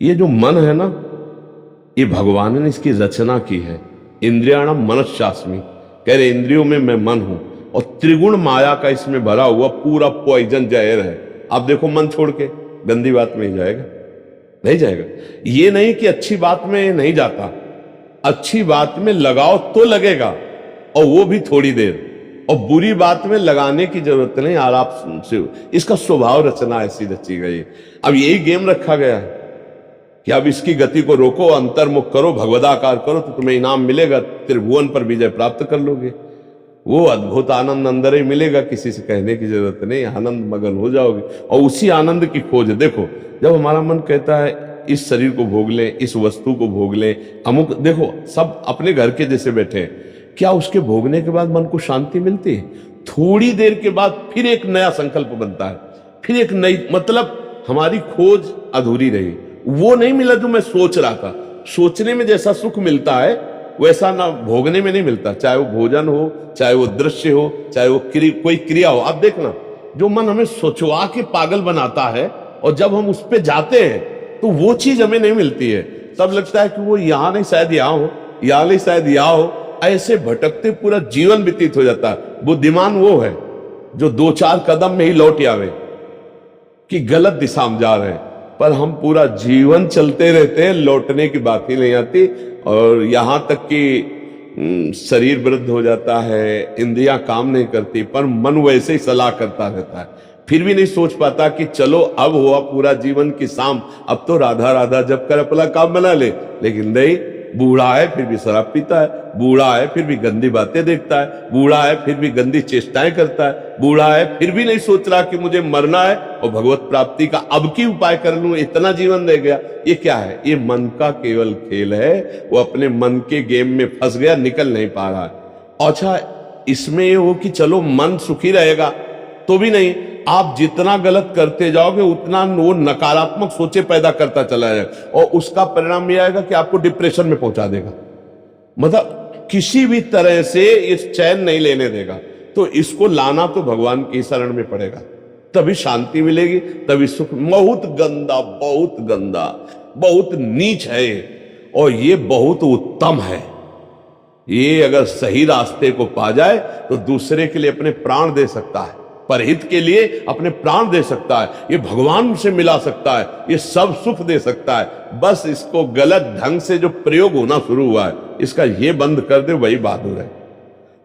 ये जो मन है ना, ये भगवान ने इसकी रचना की है। इंद्रियाणम मनश्चास्मि, कह रहे इंद्रियों में मैं मन हूं, और त्रिगुण माया का इसमें भरा हुआ पूरा पॉइजन जहर है। आप देखो मन छोड़ के गंदी बात में ही जाएगा, नहीं जाएगा। ये नहीं कि अच्छी बात में नहीं जाता, अच्छी बात में लगाओ तो लगेगा, और वो भी थोड़ी देर, और बुरी बात में लगाने की जरूरत नहीं, आराम से। इसका स्वभाव रचना ऐसी रची गई। अब यही गेम रखा गया है कि अब इसकी गति को रोको, अंतर्मुख करो, भगवदाकार करो, तो तुम्हें इनाम मिलेगा, त्रिभुवन पर विजय प्राप्त कर लोगे। वो अद्भुत आनंद अंदर ही मिलेगा, किसी से कहने की जरूरत नहीं, आनंद मगन हो जाओगे। और उसी आनंद की खोज देखो, जब हमारा मन कहता है इस शरीर को भोग लें, इस वस्तु को भोग लें, अमुक, देखो सब अपने घर के जैसे बैठे हैं, क्या उसके भोगने के बाद मन को शांति मिलती है? थोड़ी देर के बाद फिर एक नया संकल्प बनता है, फिर एक नई, मतलब हमारी खोज अधूरी रही। वो नहीं मिला जो मैं सोच रहा था। सोचने में जैसा सुख मिलता है वैसा ना भोगने में नहीं मिलता, चाहे वो भोजन हो, चाहे वो दृश्य हो, चाहे वो कोई क्रिया हो। आप देखना, जो मन हमें सोचवा के पागल बनाता है, और जब हम उस पर जाते हैं तो वो चीज हमें नहीं मिलती है। तब लगता है कि वो यहां नहीं, शायद यहां हो, यहां नहीं, शायद यहां हो। ऐसे भटकते पूरा जीवन व्यतीत हो जाता है। बुद्धिमान वो है जो 2-4 कदम में ही लौट आवे कि गलत दिशा में जा रहे हैं, पर हम पूरा जीवन चलते रहते हैं, लौटने की बात ही नहीं आती। और यहां तक कि शरीर वृद्ध हो जाता है, इंद्रियां काम नहीं करती, पर मन वैसे ही सलाह करता रहता है, फिर भी नहीं सोच पाता कि चलो अब हुआ पूरा जीवन की शाम, अब तो राधा राधा जब कर अपना काम बना ले। लेकिन नहीं, बूढ़ा है फिर भी शराब पीता है, बूढ़ा है फिर भी गंदी बातें देखता है, बूढ़ा है फिर भी गंदी चेष्टाएं करता है, बूढ़ा है फिर भी नहीं सोच रहा कि मुझे मरना है और भगवत प्राप्ति का अब की उपाय कर लूं, इतना जीवन रह गया। ये क्या है? ये मन का केवल खेल है। वो अपने मन के गेम में फंस गया, निकल नहीं पा रहा है। अच्छा, इसमें ये हो कि चलो मन सुखी रहेगा, तो भी नहीं, आप जितना गलत करते जाओगे उतना वो नकारात्मक सोचे पैदा करता चला जाएगा, और उसका परिणाम यह आएगा कि आपको डिप्रेशन में पहुंचा देगा। मतलब किसी भी तरह से इस चैन नहीं लेने देगा। तो इसको लाना तो भगवान की शरण में पड़ेगा, तभी शांति मिलेगी, तभी सुख। बहुत गंदा, बहुत गंदा, बहुत नीच है, और ये बहुत उत्तम है। ये अगर सही रास्ते को पा जाए तो दूसरे के लिए अपने प्राण दे सकता है, परहित के लिए अपने प्राण दे सकता है, ये भगवान से मिला सकता है, ये सब सुख दे सकता है। बस इसको गलत ढंग से जो प्रयोग होना शुरू हुआ है, इसका ये बंद कर दे, वही बहादुर है।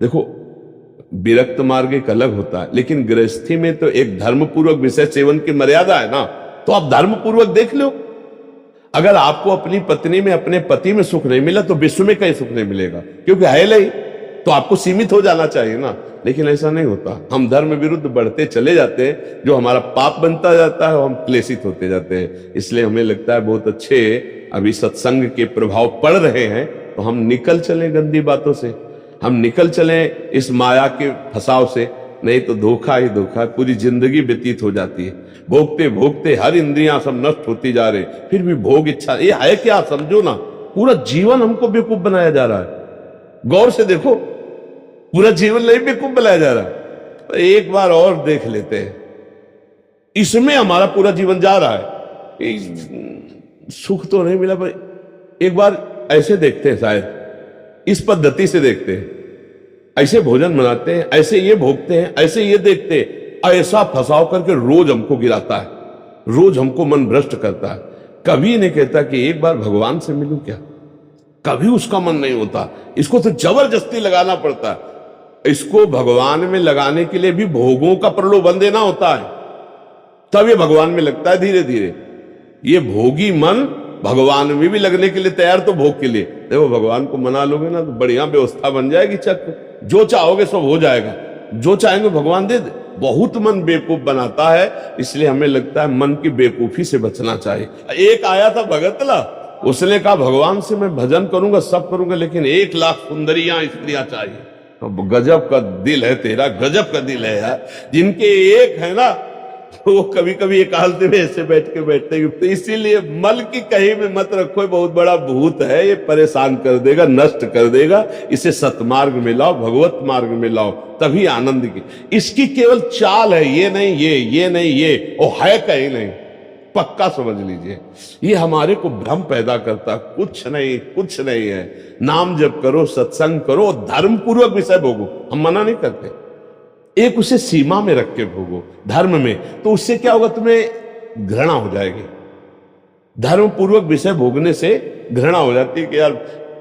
देखो, विरक्त मार्ग एक अलग होता है, लेकिन गृहस्थी में तो एक धर्मपूर्वक विषय सेवन की मर्यादा है ना, तो आप धर्मपूर्वक देख लो। अगर आपको अपनी पत्नी में, अपने पति में सुख नहीं मिला तो विश्व में कहीं सुख नहीं मिलेगा, क्योंकि है नहीं, तो आपको सीमित हो जाना चाहिए ना। लेकिन ऐसा नहीं होता, हम धर्म विरुद्ध बढ़ते चले जाते हैं, जो हमारा पाप बनता जाता है और हम क्लेशित होते जाते हैं। इसलिए हमें लगता है बहुत अच्छे अभी सत्संग के प्रभाव पड़ रहे हैं, तो हम निकल चले गंदी बातों से, हम निकल चले इस माया के फसाव से, नहीं तो धोखा ही धोखा, पूरी जिंदगी व्यतीत हो जाती है। भोगते भोगते हर इंद्रियां सब नष्ट होती जा रही, फिर भी भोग इच्छा, ये है क्या? समझो ना, पूरा जीवन हमको बेवकूफ बनाया जा रहा है। गौर से देखो, पूरा जीवन नहीं बेवकूफ बनाया जा रहा। एक बार और देख लेते हैं, इसमें हमारा पूरा जीवन जा रहा है। सुख तो नहीं मिला, पर एक बार ऐसे देखते हैं, शायद इस पद्धति से देखते हैं, ऐसे भोजन बनाते हैं, ऐसे ये भोगते हैं, ऐसे ये देखते हैं, ऐसा फंसाव करके रोज हमको गिराता है, रोज हमको मन भ्रष्ट करता है। कभी नहीं कहता कि एक बार भगवान से मिलूं क्या, कभी उसका मन नहीं होता। इसको तो जबरदस्ती लगाना पड़ता है। इसको भगवान में लगाने के लिए भी भोगों का प्रलोभन देना होता है, तब ये भगवान में लगता है धीरे धीरे। ये भोगी मन भगवान में भी लगने के लिए तैयार, तो भोग के लिए देखो, भगवान को मना लोगे ना तो बढ़िया व्यवस्था बन जाएगी, चक जो चाहोगे सब हो जाएगा, जो चाहेंगे भगवान दे दे। बहुत मन बेवकूफ बनाता है, इसलिए हमें लगता है मन की बेवकूफी से बचना चाहिए। एक आया था भगतला, उसने कहा भगवान से मैं भजन करूंगा, सब करूंगा, लेकिन 1 लाख सुंदरियां स्त्रियां चाहिए। तो गजब का दिल है तेरा, गजब का दिल है यार। जिनके एक है ना, तो वो कभी कभी एकांत में ऐसे बैठ के बैठते हैं। तो इसीलिए मल की कहीं में मत रखो, बहुत बड़ा भूत है, ये परेशान कर देगा, नष्ट कर देगा। इसे सतमार्ग में लाओ, भगवत मार्ग में लाओ, तभी आनंद की। इसकी केवल चाल है, ये नहीं ये नहीं ये, और है कहीं नहीं। पक्का समझ लीजिए। ये हमारे को भ्रम पैदा करता, कुछ नहीं कुछ नहीं है। नाम जप करो, सत्संग करो, धर्म पूर्वक विषय भोगो, हम मना नहीं करते, एक उसे सीमा में रख के भोगो धर्म में। तो उससे क्या होगा, तुम्हें घृणा हो जाएगी। धर्म पूर्वक विषय भोगने से घृणा हो जाती है कि यार,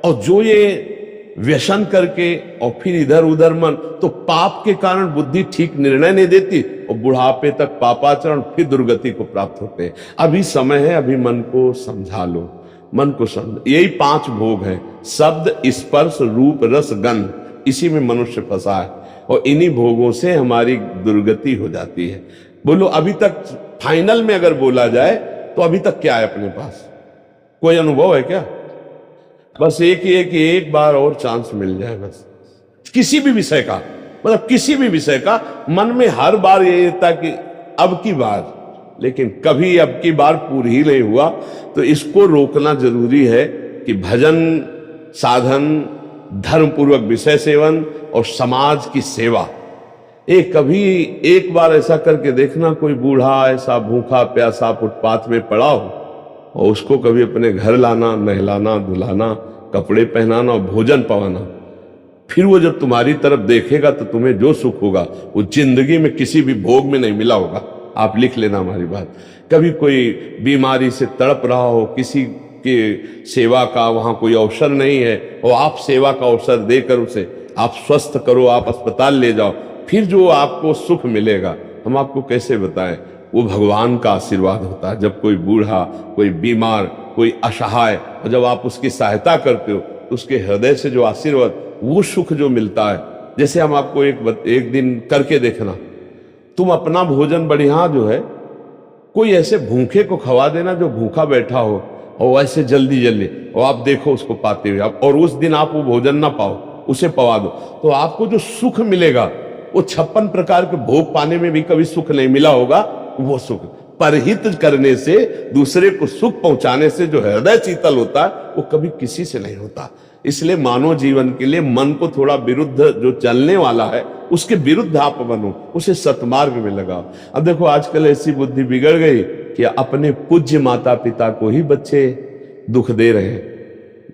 और जो ये व्यसन करके और फिर इधर उधर मन, तो पाप के कारण बुद्धि ठीक निर्णय नहीं देती और बुढ़ापे तक पापाचरण, फिर दुर्गति को प्राप्त होते हैं। अभी समय है, अभी मन को समझा लो, मन को समझ। यही 5 भोग हैं, शब्द, स्पर्श, रूप, रस, गंध, इसी में मनुष्य फंसा है और इन्हीं भोगों से हमारी दुर्गति हो जाती है। बोलो अभी तक फाइनल में अगर बोला जाए तो अभी तक क्या है अपने पास, कोई अनुभव है क्या? बस एक बार और चांस मिल जाए, बस किसी भी विषय का, मतलब किसी भी विषय का, मन में हर बार ये था कि अब की बार, लेकिन कभी अब की बार पूरी ही नहीं हुआ। तो इसको रोकना जरूरी है कि भजन, साधन, धर्म पूर्वक विषय सेवन और समाज की सेवा। कभी एक बार ऐसा करके देखना, कोई बूढ़ा ऐसा भूखा प्यासा फुटपाथ में पड़ा हो और उसको कभी अपने घर लाना, नहलाना, धुलाना, कपड़े पहनाना और भोजन पवाना। फिर वो जब तुम्हारी तरफ देखेगा तो तुम्हें जो सुख होगा वो जिंदगी में किसी भी भोग में नहीं मिला होगा। आप लिख लेना हमारी बात। कभी कोई बीमारी से तड़प रहा हो, किसी की सेवा का वहां कोई अवसर नहीं है और आप सेवा का अवसर देकर उसे आप स्वस्थ करो, आप अस्पताल ले जाओ, फिर जो आपको सुख मिलेगा हम आपको कैसे बताएं। वो भगवान का आशीर्वाद होता है। जब कोई बूढ़ा, कोई बीमार, कोई असहाय, और जब आप उसकी सहायता करते हो तो उसके हृदय से जो आशीर्वाद, वो सुख जो मिलता है। जैसे हम आपको एक दिन करके देखना, तुम अपना भोजन बढ़िया जो है, कोई ऐसे भूखे को खवा देना जो भूखा बैठा हो और वैसे जल्दी जल्दी, और आप देखो उसको पाते हुए, और उस दिन आप वो भोजन ना पाओ, उसे पवा दो, तो आपको जो सुख मिलेगा वो 56 प्रकार के भोग पाने में भी कभी सुख नहीं मिला होगा। वो सुख परहित करने से, दूसरे को सुख पहुंचाने से जो हृदय शीतल होता है वो कभी किसी से नहीं होता। इसलिए मानव जीवन के लिए मन को थोड़ा विरुद्ध जो चलने वाला है उसके विरुद्ध आप बनो, उसे सतमार्ग में लगाओ। अब देखो आजकल ऐसी बुद्धि बिगड़ गई कि अपने पूज्य माता पिता को ही बच्चे दुख दे रहे हैं,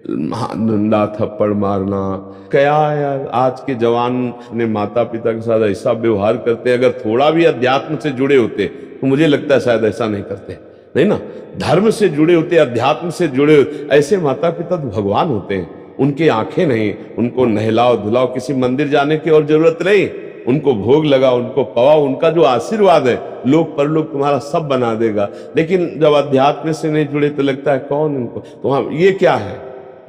डंडा थप्पड़ मारना। क्या यार, आज के जवान अपने माता पिता के साथ ऐसा व्यवहार करते हैं। अगर थोड़ा भी अध्यात्म से जुड़े होते तो मुझे लगता है शायद ऐसा नहीं करते, नहीं ना। धर्म से जुड़े होते, अध्यात्म से जुड़े होते, ऐसे माता पिता तो भगवान होते हैं। उनकी आंखें नहीं, उनको नहलाओ धुलाओ, किसी मंदिर जाने की और जरूरत नहीं, उनको भोग लगाओ, उनको पवाओ, उनका जो आशीर्वाद है लोक परलोक तुम्हारा सब बना देगा। लेकिन जब अध्यात्म से नहीं जुड़े तो लगता है कौन इनको, तो ये क्या है,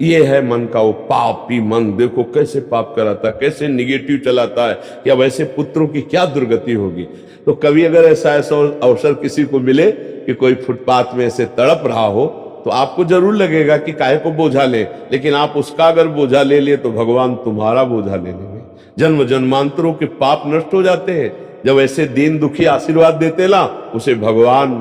ये है मन का वो पापी मन। देखो कैसे पाप कराता है, कैसे निगेटिव चलाता है कि अब ऐसे पुत्रों की क्या दुर्गति होगी। तो कभी अगर ऐसा अवसर किसी को मिले कि कोई फुटपाथ में ऐसे तड़प रहा हो तो आपको जरूर लगेगा कि काहे को बोझा ले, लेकिन आप उसका अगर बोझा ले लिए तो भगवान तुम्हारा बोझा ले लेंगे। जन्म जन्मांतरों के पाप नष्ट हो जाते हैं जब ऐसे दीन दुखी आशीर्वाद देते ना, उसे भगवान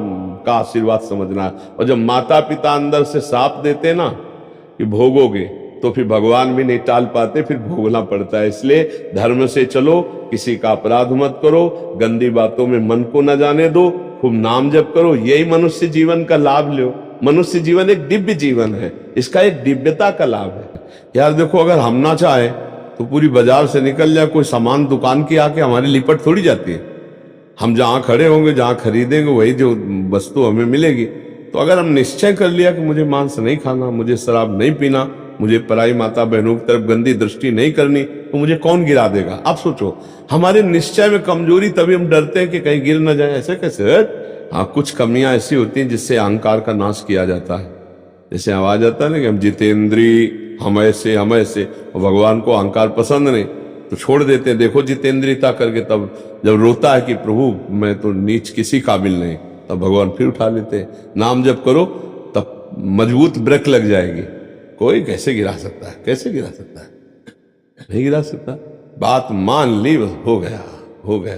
का आशीर्वाद समझना है। और जब माता पिता अंदर से साफ देते ना कि भोगोगे, तो फिर भगवान भी नहीं टाल पाते, फिर भोगना पड़ता है। इसलिए धर्म से चलो, किसी का अपराध मत करो, गंदी बातों में मन को न जाने दो, खूब नाम जप करो, यही मनुष्य जीवन का लाभ लो। मनुष्य जीवन एक दिव्य जीवन है, इसका एक दिव्यता का लाभ है। यार देखो, अगर हम ना चाहे तो पूरी बाजार से निकल जाए, कोई सामान दुकान की आके हमारी लिपट थोड़ी जाती है। हम जहां खड़े होंगे, जहां खरीदेंगे, वही जो वस्तु हमें मिलेगी। तो अगर हम निश्चय कर लिया कि मुझे मांस नहीं खाना, मुझे शराब नहीं पीना, मुझे पराई माता बहनों की तरफ गंदी दृष्टि नहीं करनी, तो मुझे कौन गिरा देगा। आप सोचो, हमारे निश्चय में कमजोरी, तभी हम डरते हैं कि कहीं गिर न जाए। ऐसे कैसे? हाँ, कुछ कमियां ऐसी होती हैं जिससे अहंकार का नाश किया जाता है। जैसे आवाज आता है ना कि हम जितेंद्री, हम ऐसे और भगवान को अहंकार पसंद नहीं तो छोड़ देते हैं। देखो जितेंद्रियता करके, तब जब रोता है कि प्रभु मैं तो नीच किसी काबिल नहीं, तब भगवान फिर उठा लेते हैं। नाम जब करो तब मजबूत ब्रेक लग जाएगी। कोई कैसे गिरा सकता है? कैसे गिरा सकता है? नहीं गिरा सकता। बात मान ली, बस हो गया, हो गया।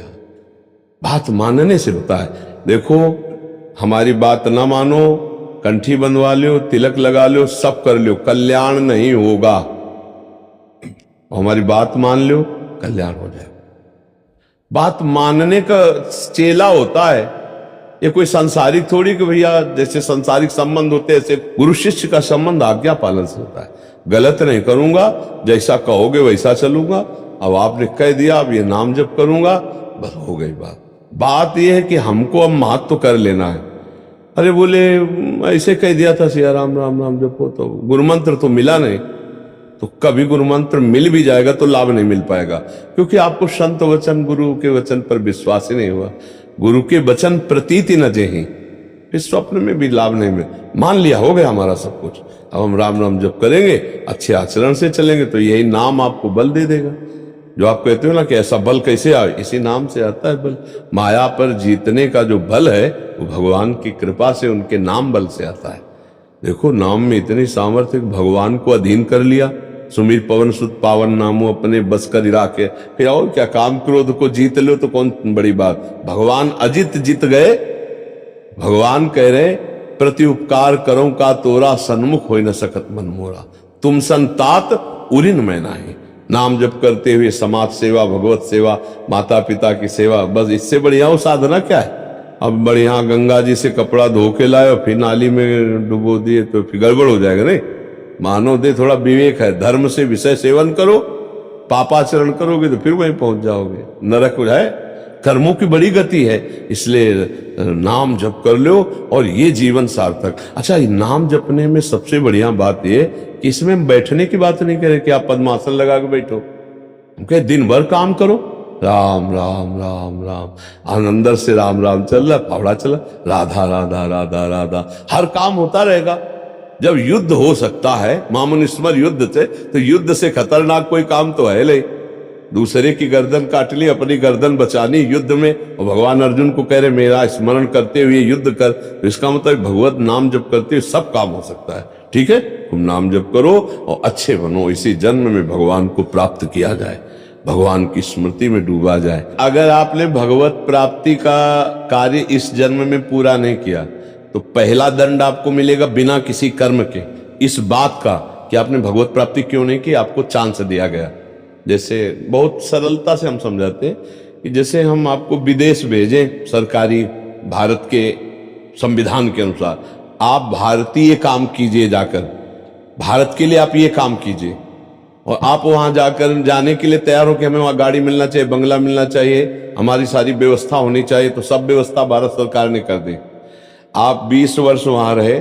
बात मानने से होता है। देखो, हमारी बात ना मानो, कंठी बंधवा लो, तिलक लगा लो, सब कर लो, कल्याण नहीं होगा। हमारी बात मान लो, कल्याण हो जाए। बात मानने का चेला होता है ये कोई सांसारिक थोड़ी कि भैया जैसे सांसारिक संबंध होते हैं ऐसे गुरु शिष्य का संबंध आज्ञा पालन से होता है। गलत नहीं करूंगा, जैसा कहोगे वैसा चलूंगा। अब आपने कह दिया, अब ये नाम जप करूंगा, बस हो गई बात। बात यह है कि हमको अब महत्व कर लेना है। अरे बोले ऐसे कह दिया था सिया राम राम राम जपो, तो गुरु मंत्र तो मिला नहीं। तो कभी गुरु मंत्र मिल भी जाएगा तो लाभ नहीं मिल पाएगा, क्योंकि आपको संत वचन गुरु के वचन पर विश्वास ही नहीं हुआ। गुरु के वचन प्रतीति न जेहि, इस स्वप्न में भी लाभ नहीं मिल। मान लिया हो गया हमारा सब कुछ, अब हम राम राम जप करेंगे, अच्छे आचरण से चलेंगे तो यही नाम आपको बल दे देगा। जो आप कहते हो ना कि ऐसा बल कैसे आए, इसी नाम से आता है बल। माया पर जीतने का जो बल है वो भगवान की कृपा से, उनके नाम बल से आता है। देखो नाम में इतनी सामर्थ्य, भगवान को अधीन कर लिया। सुमीर पवन सुत पावन नामो अपने बस कर राखे, फिर और क्या, काम क्रोध को जीत लो तो कौन बड़ी बात। भगवान अजित जीत गए। भगवान कह रहे प्रति उपकार करो का तोरा, सन्मुख हो न सकत मन मोरा, तुम संतात उरिन मैं नाही। नाम जप करते हुए समाज सेवा, भगवत सेवा, माता पिता की सेवा, बस इससे बढ़िया वो साधना क्या है। अब बढ़िया गंगा जी से कपड़ा धो के लाए और फिर नाली में डुबो दिए तो फिर गड़बड़ हो जाएगा। नहीं, मानव दे थोड़ा विवेक है। धर्म से विषय सेवन करो, पापाचरण करोगे तो फिर वहीं पहुंच जाओगे, नरक है। कर्मों की बड़ी गति है, इसलिए नाम जप कर लो और ये जीवन सार्थक। अच्छा, नाम जपने में सबसे बढ़िया बात ये कि इसमें बैठने की बात नहीं करे कि आप पद्मासन लगा के बैठो। कहे दिन भर काम करो, राम राम राम राम, अंदर से राम राम चल रहा, फावड़ा चला, राधा राधा राधा राधा, हर काम होता रहेगा। जब युद्ध हो सकता है मामुनिस्मर युद्ध से, तो युद्ध से खतरनाक कोई काम तो है नहीं। दूसरे की गर्दन काट ली, अपनी गर्दन बचानी युद्ध में, और भगवान अर्जुन को कह रहे मेरा स्मरण करते हुए युद्ध कर, तो इसका मतलब भगवत नाम जप करते हुए सब काम हो सकता है। ठीक है, तुम नाम जप करो और अच्छे बनो, इसी जन्म में भगवान को प्राप्त किया जाए, भगवान की स्मृति में डूबा जाए। अगर आपने भगवत प्राप्ति का कार्य इस जन्म में पूरा नहीं किया तो पहला दंड आपको मिलेगा बिना किसी कर्म के, इस बात का कि आपने भगवत प्राप्ति क्यों नहीं की, आपको चांस दिया गया। जैसे बहुत सरलता से हम समझाते हैं कि जैसे हम आपको विदेश भेजें सरकारी, भारत के संविधान के अनुसार, आप भारतीय काम कीजिए, जाकर भारत के लिए आप ये काम कीजिए, और आप वहां जाकर जाने के लिए तैयार हो कि हमें वहां गाड़ी मिलना चाहिए, बंगला मिलना चाहिए, हमारी सारी व्यवस्था होनी चाहिए, तो सब व्यवस्था भारत सरकार ने कर दी। आप 20 वर्ष वहां रहे,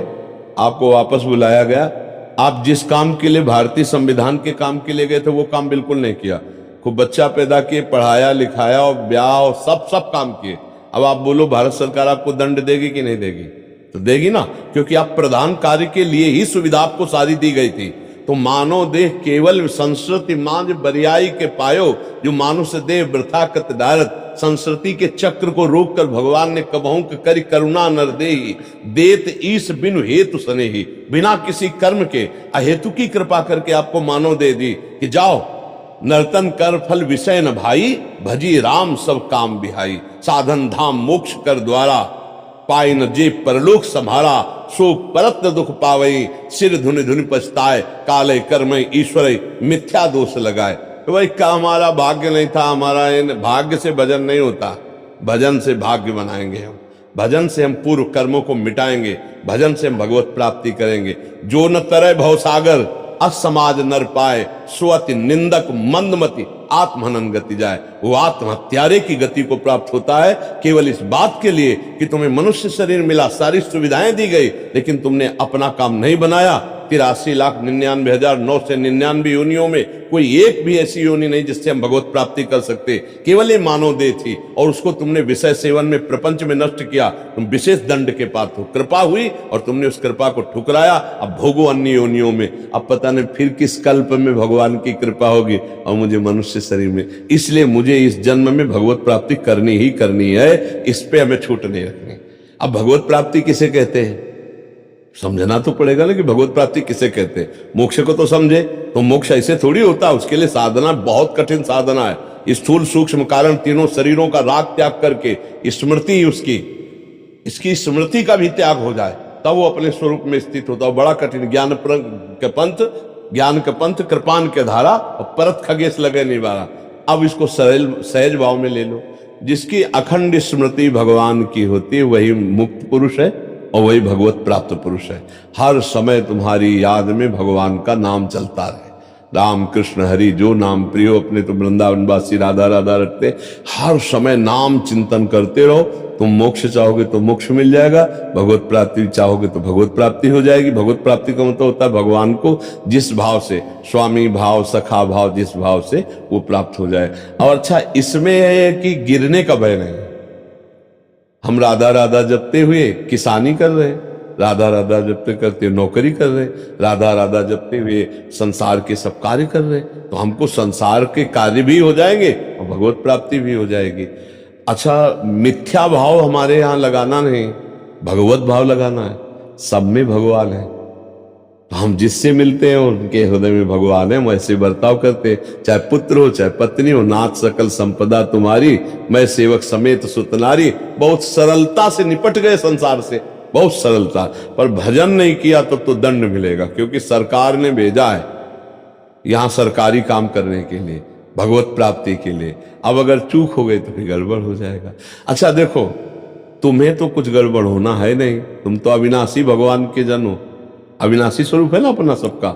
आपको वापस बुलाया गया, आप जिस काम के लिए भारतीय संविधान के काम के लिए गए थे वो काम बिल्कुल नहीं किया। खूब बच्चा पैदा किए, पढ़ाया लिखाया और ब्याह और सब काम किए। अब आप बोलो भारत सरकार आपको दंड देगी कि नहीं देगी? तो देगी ना, क्योंकि आप प्रधान कार्य के लिए ही सुविधा आपको सारी दी गई थी। तो मानो देह केवल संस्कृति मांझ बरियाई के पायो, जो मानुष देह वृथा कत डारत। संस्कृति के चक्र को रोककर भगवान ने कबहू करी करुणा नर देहि, देत ईश बिनु हेतु सनेहि। बिना किसी कर्म के अहेतु की कृपा करके आपको मानव दे दी कि जाओ नर्तन कर फल विषय न भाई, भजी राम सब काम बिहाई। साधन धाम मोक्ष कर द्वारा, पाई न जे परलोक संभारा। सो परत दुख पावई, सिर धुनि धुनि पछताए। काले कर्म ईश्वर मिथ्या दोष लगाए। तो भाई का हमारा भाग्य नहीं था, हमारा भाग्य से भजन नहीं होता, भजन से भाग्य बनाएंगे हम। भजन से हम पूर्व कर्मों को मिटाएंगे, भजन से हम भगवत प्राप्ति करेंगे। जो न तरय भवसागर, असमाज नर पाए। स्वति निंदक मंदमति, आत्महनन गति जाए। वो आत्महत्यारे की गति को प्राप्त होता है केवल इस बात के लिए कि तुम्हें मनुष्य शरीर मिला, सारी सुविधाएं दी गई, लेकिन तुमने अपना काम नहीं बनाया। 83,99,999 योनियों में कोई एक भी ऐसी योनि नहीं जिससे हम भगवत प्राप्ति कर सकते, केवल ये मानव देह थी, और उसको तुमने विषय सेवन में प्रपंच में नष्ट किया। तुम विशेष दंड के पात्र हो। कृपा हुई और तुमने उस कृपा को ठुकराया, अब भोगो अन्य योनियों में। अब पता नहीं फिर किस कल्प में भगवान की कृपा होगी और मुझे मनुष्य शरीर में। इसलिए मुझे इस जन्म में भगवत प्राप्ति करनी ही करनी है, इस पे हमें छूट नहीं रखनी। अब भगवत प्राप्ति किसे कहते हैं समझना तो पड़ेगा ना, कि भगवत प्राप्ति किसे कहते हैं। मोक्ष को तो समझे, तो मोक्ष ऐसे थोड़ी होता, उसके लिए साधना बहुत कठिन साधना है। स्थूल सूक्ष्म कारण तीनों शरीरों का राग त्याग करके स्मृति उसकी, इसकी स्मृति का भी त्याग हो जाए, तब वो अपने स्वरूप में स्थित होता है। बड़ा कठिन। ज्ञान के पंथ कृपान के धारा, और परत खगेश लगे निवारा। अब इसको सहज भाव में ले लो। जिसकी अखंड स्मृति भगवान की होती है वही मुक्त पुरुष है और वही भगवत प्राप्त पुरुष है। हर समय तुम्हारी याद में भगवान का नाम चलता रहे। राम कृष्ण हरि जो नाम प्रियो, अपने तो वृंदावनवासी राधा राधा रखते, हर समय नाम चिंतन करते रहो। तुम मोक्ष चाहोगे तो मोक्ष मिल जाएगा, भगवत प्राप्ति चाहोगे तो भगवत प्राप्ति हो जाएगी। भगवत प्राप्ति का मतलब होता है भगवान को जिस भाव से, स्वामी भाव, सखा भाव, जिस भाव से वो प्राप्त हो जाए। और अच्छा इसमें है कि गिरने का भय नहीं। हम राधा राधा जपते हुए किसानी कर रहे हैं, राधा राधा जपते करते नौकरी कर रहे, राधा राधा जपते हुए संसार के सब कार्य कर रहे, तो हमको संसार के कार्य भी हो जाएंगे और भगवत प्राप्ति भी हो जाएगी। अच्छा मिथ्या भाव हमारे यहाँ लगाना नहीं, भगवत भाव लगाना है। सब में भगवान है, तो हम जिससे मिलते हैं उनके हृदय में भगवान है, हम ऐसे बर्ताव करते, चाहे पुत्र हो चाहे पत्नी हो। नाथ सकल संपदा तुम्हारी, मैं सेवक समेत सुतनारी। बहुत सरलता से निपट गए संसार से, बहुत सरलता। पर भजन नहीं किया तो दंड मिलेगा, क्योंकि सरकार ने भेजा है यहां सरकारी काम करने के लिए, भगवत प्राप्ति के लिए। अब अगर चूक हो गई तो फिर गड़बड़ हो जाएगा। अच्छा देखो, तुम्हें तो कुछ गड़बड़ होना है नहीं, तुम तो अविनाशी भगवान के जन हो, अविनाशी स्वरूप है ना अपना सबका।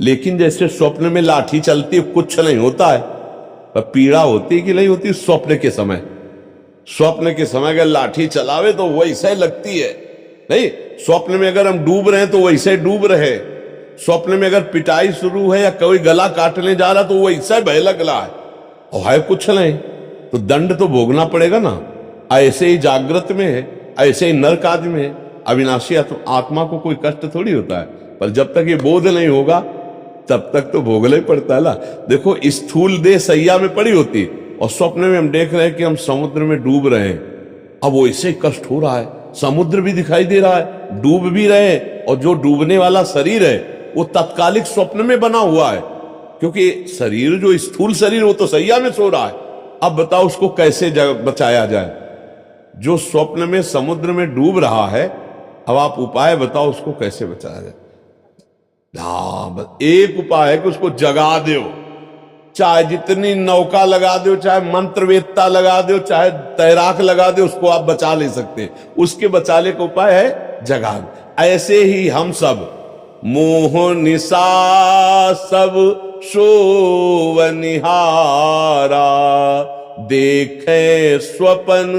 लेकिन जैसे स्वप्न में लाठी चलती है कुछ नहीं होता है, पर पीड़ा होती कि नहीं होती स्वप्न के समय। स्वप्न के समय अगर लाठी चलावे तो वैसे लगती है नहीं, स्वप्न में अगर हम डूब रहे हैं तो वैसे डूब रहे, स्वप्न में अगर पिटाई शुरू है या कोई गला काटने जा रहा तो वैसे भय लग रहा है, और है कुछ नहीं, तो दंड तो भोगना पड़ेगा ना। ऐसे ही जागृत में है, ऐसे ही नरक आदि में है। अविनाशी आत्मा को कोई कष्ट थोड़ी होता है, पर जब तक ये बोध नहीं होगा तब तक तो भोगना ही पड़ता है ना। देखो स्थूल देह सैया में पड़ी होती और स्वप्न में हम देख रहे हैं कि हम समुद्र में डूब रहे हैं, अब वैसे ही कष्ट हो रहा है, समुद्र भी दिखाई दे रहा है, डूब भी रहे, और जो डूबने वाला शरीर है वो तत्कालिक स्वप्न में बना हुआ है, क्योंकि शरीर जो स्थूल शरीर वो तो सैया में सो रहा है। अब बताओ उसको कैसे बचाया जाए। जो स्वप्न में समुद्र में डूब रहा है, अब आप उपाय बताओ उसको कैसे बचाया जाए। हाँ बस एक उपाय है कि उसको जगा दो, चाहे जितनी नौका लगा दो, चाहे मंत्रवेत्ता लगा दो, चाहे तैराक लगा दो, उसको आप बचा ले सकते हैं। उसके बचाने का उपाय है जगान। ऐसे ही हम सब मोह निशा सब सोवनिहारा, देखे स्वप्न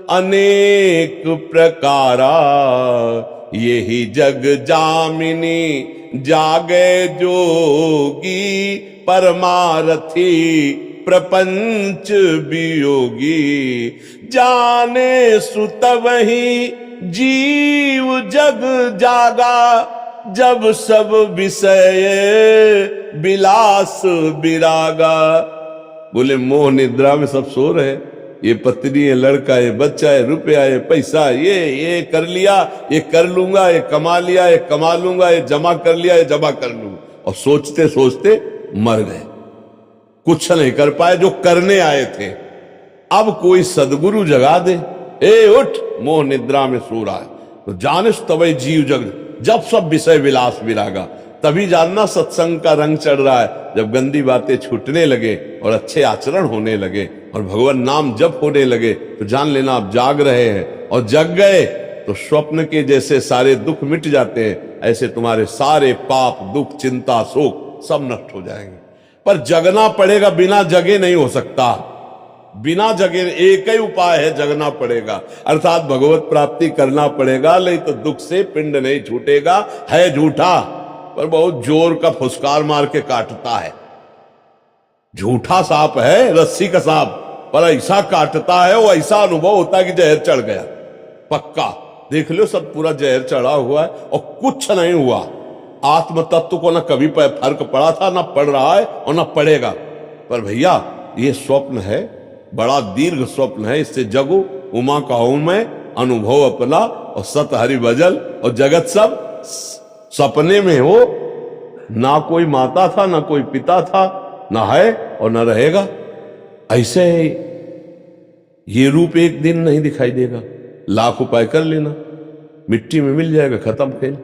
अनेक प्रकारा, यही जग जामिनी जागे जोगी, परमारथी प्रपंच वियोगी, जाने सुत वही जीव जग जागा, जब सब विषय विलास विरागा। बोले मोह निद्रा में सब सो रहे, ये पत्नी है, लड़का है, बच्चा है, रुपया है, पैसा, ये कर लिया, ये कर लूंगा, ये कमा लिया, ये कमा लूंगा, ये जमा कर लिया, ये जमा कर लूंगा, और सोचते सोचते मर गए, कुछ नहीं कर पाए जो करने आए थे। अब कोई सदगुरु जगा दे, ए उठ, मोह निद्रा में सो रहा है, तो जानिस तबै जीव जग, जब सब विषय विलास विरागा, तभी जानना सत्संग का रंग चढ़ रहा है। जब गंदी बातें छूटने लगे और अच्छे आचरण होने लगे और भगवान नाम जप होने लगे, तो जान लेना आप जाग रहे हैं, और जग गए तो स्वप्न के जैसे सारे दुख मिट जाते हैं, ऐसे तुम्हारे सारे पाप, दुख, चिंता, शोक सब नष्ट हो जाएंगे। पर जगना पड़ेगा, बिना जगे नहीं हो सकता। बिना जगे एक ही उपाय है, जगना पड़ेगा, अर्थात भगवत प्राप्ति करना पड़ेगा, नहीं तो दुख से पिंड नहीं छूटेगा। है झूठा पर बहुत जोर का फुसकार मार के काटता है, झूठा सांप है, रस्सी का सांप, पर ऐसा काटता है, वो ऐसा अनुभव होता है कि जहर चढ़ गया, पक्का। देख लो सब पूरा जहर चढ़ा हुआ है और कुछ नहीं हुआ। आत्म तत्व को ना कभी फर्क पड़ा था, ना पड़ रहा है और ना पड़ेगा। पर भैया ये स्वप्न है, बड़ा दीर्घ स्वप्न है, इससे जगो, उमा कहूं मैं अनुभव अपना, और सत हरि भजल, और जगत सब सपने में हो। ना कोई माता था, ना कोई पिता था, ना है और ना रहेगा। ऐसे ये रूप एक दिन नहीं दिखाई देगा, लाख उपाय कर लेना, मिट्टी में मिल जाएगा, खत्म खेल।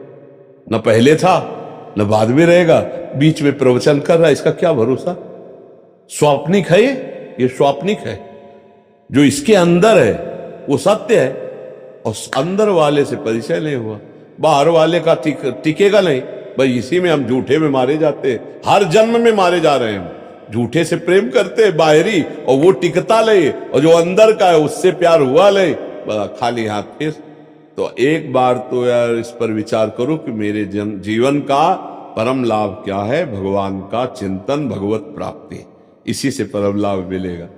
न पहले था न बाद में रहेगा, बीच में प्रवचन कर रहा है, इसका क्या भरोसा। स्वाप्निक है ये स्वाप्निक है। जो इसके अंदर है वो सत्य है, और अंदर वाले से परिचय नहीं हुआ, बाहर वाले का टिकेगा नहीं। भाई इसी में हम झूठे में मारे जाते हैं, हर जन्म में मारे जा रहे हैं हम। झूठे से प्रेम करते बाहरी, और वो टिकता ले, और जो अंदर का है उससे प्यार हुआ ले, बड़ा खाली हाथ फिर। तो एक बार तो यार इस पर विचार करो कि मेरे जीवन का परम लाभ क्या है। भगवान का चिंतन, भगवत प्राप्ति, इसी से परम लाभ मिलेगा।